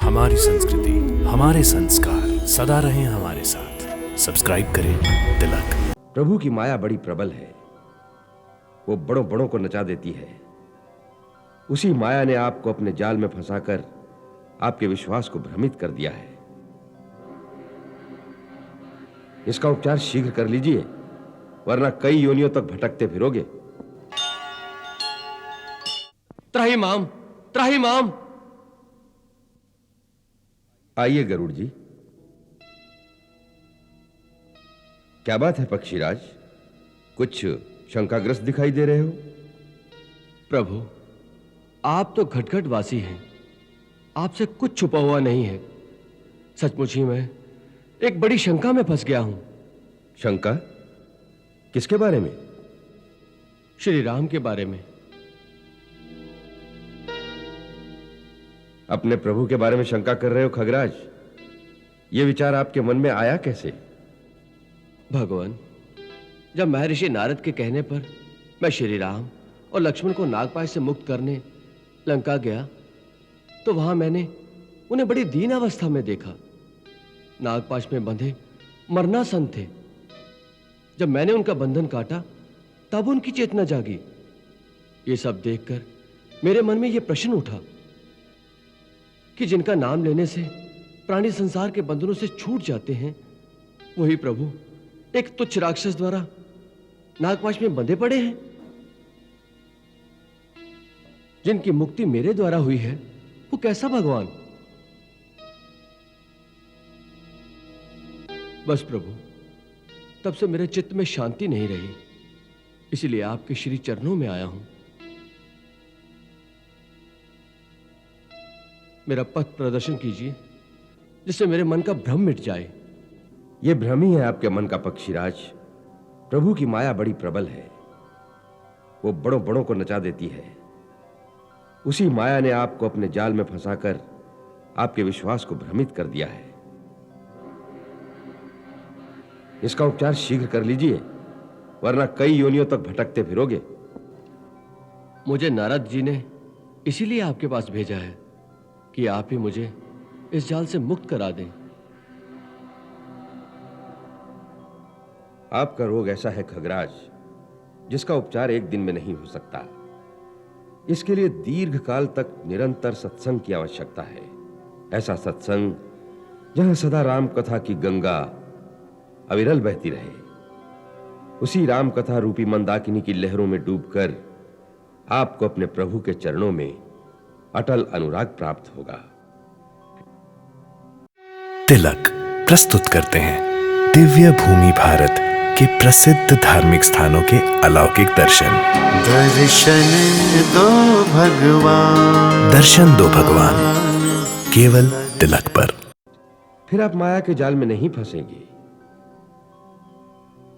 हमारी संस्कृति, हमारे संस्कार सदा रहें हमारे साथ। सब्सक्राइब करें तिलक। प्रभु की माया बड़ी प्रबल है, वो बड़ों बड़ों को नचा देती है। उसी माया ने आपको अपने जाल में फंसाकर आपके विश्वास को भ्रमित कर दिया है। इसका उपचार शीघ्र कर लीजिए, वरना कई योनियों तक भटकते फिरोगे। त्राहिमाम, त्राहिमाम। आइए गरुड़ जी। क्या बात है पक्षीराज, कुछ शंकाग्रस्त दिखाई दे रहे हो? प्रभु, आप तो घटघट वासी हैं, आपसे कुछ छुपा हुआ नहीं है। सचमुच ही मैं एक बड़ी शंका में फंस गया हूं। शंका? किसके बारे में? श्री राम के बारे में। अपने प्रभु के बारे में शंका कर रहे हो खगराज? यह विचार आपके मन में आया कैसे? भगवान, जब महर्षि नारद के कहने पर मैं श्री राम और लक्ष्मण को नागपाश से मुक्त करने लंका गया, तो वहां मैंने उन्हें बड़ी दीन अवस्था में देखा। नागपाश में बंधे मरनासन थे। जब मैंने उनका बंधन काटा, तब उनकी चेतना जागी। ये सब देखकर मेरे मन में यह प्रश्न उठा कि जिनका नाम लेने से प्राणी संसार के बंधनों से छूट जाते हैं, वही प्रभु एक तुच्छ राक्षस द्वारा नागपाश में बंधे पड़े हैं। जिनकी मुक्ति मेरे द्वारा हुई है, वो कैसा भगवान? बस प्रभु, तब से मेरे चित्त में शांति नहीं रही, इसलिए आपके श्री चरणों में आया हूं। मेरा पथ प्रदर्शन कीजिए, जिससे मेरे मन का भ्रम मिट जाए। यह भ्रम ही है आपके मन का पक्षीराज। प्रभु की माया बड़ी प्रबल है, वो बड़ों बड़ों को नचा देती है। उसी माया ने आपको अपने जाल में फंसाकर आपके विश्वास को भ्रमित कर दिया है। इसका उपचार शीघ्र कर लीजिए, वरना कई योनियों तक भटकते फिरोगे। मुझे नारद जी ने इसीलिए आपके पास भेजा है कि आप ही मुझे इस जाल से मुक्त करा दें। आपका रोग ऐसा है खगराज, जिसका उपचार एक दिन में नहीं हो सकता। इसके लिए दीर्घ काल तक निरंतर सत्संग की आवश्यकता है। ऐसा सत्संग जहां सदा राम कथा की गंगा अविरल बहती रहे। उसी राम कथा रूपी मंदाकिनी की लहरों में डूबकर आपको अपने प्रभु के चरणों में अटल अनुराग प्राप्त होगा। तिलक प्रस्तुत करते हैं दिव्य भूमि भारत के प्रसिद्ध धार्मिक स्थानों के अलौकिक दर्शन। दर्शन दो भगवान, दर्शन दो भगवान, केवल तिलक पर। फिर आप माया के जाल में नहीं फंसेंगे।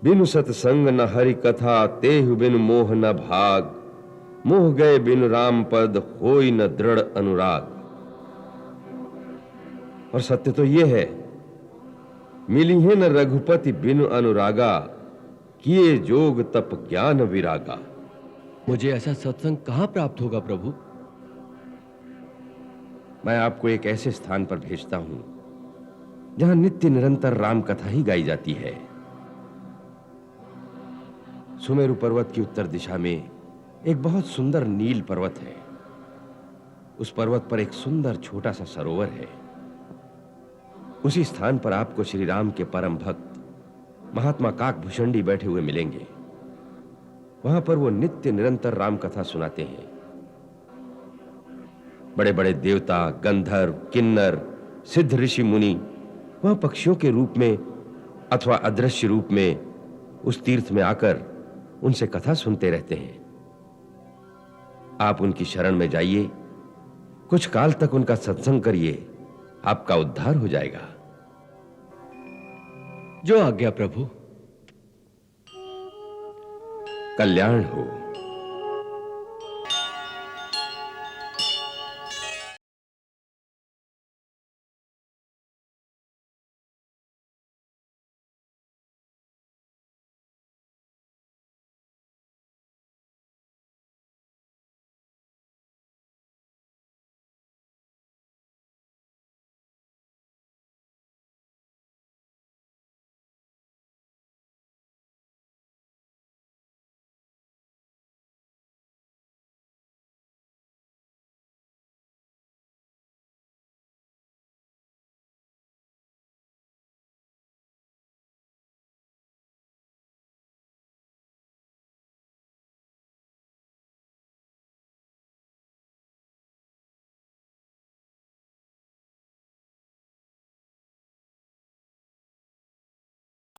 बिनु सत्संग न हरि कथा, तेहु बिनु मोह न भाग। मोह गए बिनु राम पद, होई न दृढ़ अनुराग। और सत्य तो यह है, मिली है न रघुपति बिनु अनुरागा। किए जोग तप ज्ञान विरागा। मुझे ऐसा सत्संग कहां प्राप्त होगा प्रभु? मैं आपको एक ऐसे स्थान पर भेजता हूं जहां नित्य निरंतर राम कथा ही गाई जाती है। सुमेरु पर्वत की उत्तर दिशा में एक बहुत सुंदर नील पर्वत है। उस पर्वत पर एक सुंदर छोटा सा सरोवर है। उसी स्थान पर आपको श्री राम के परम भक्त महात्मा काकभूषणी बैठे हुए मिलेंगे। वहां पर वो नित्य निरंतर राम कथा सुनाते हैं। बड़े बड़े देवता, गंधर्व, किन्नर, सिद्ध ऋषि मुनि वह पक्षियों के रूप में अथवा अदृश्य रूप में उस तीर्थ में आकर उनसे कथा सुनते रहते हैं। आप उनकी शरण में जाइए, कुछ काल तक उनका सत्संग करिए, आपका उद्धार हो जाएगा। जो आज्ञा प्रभु। कल्याण हो।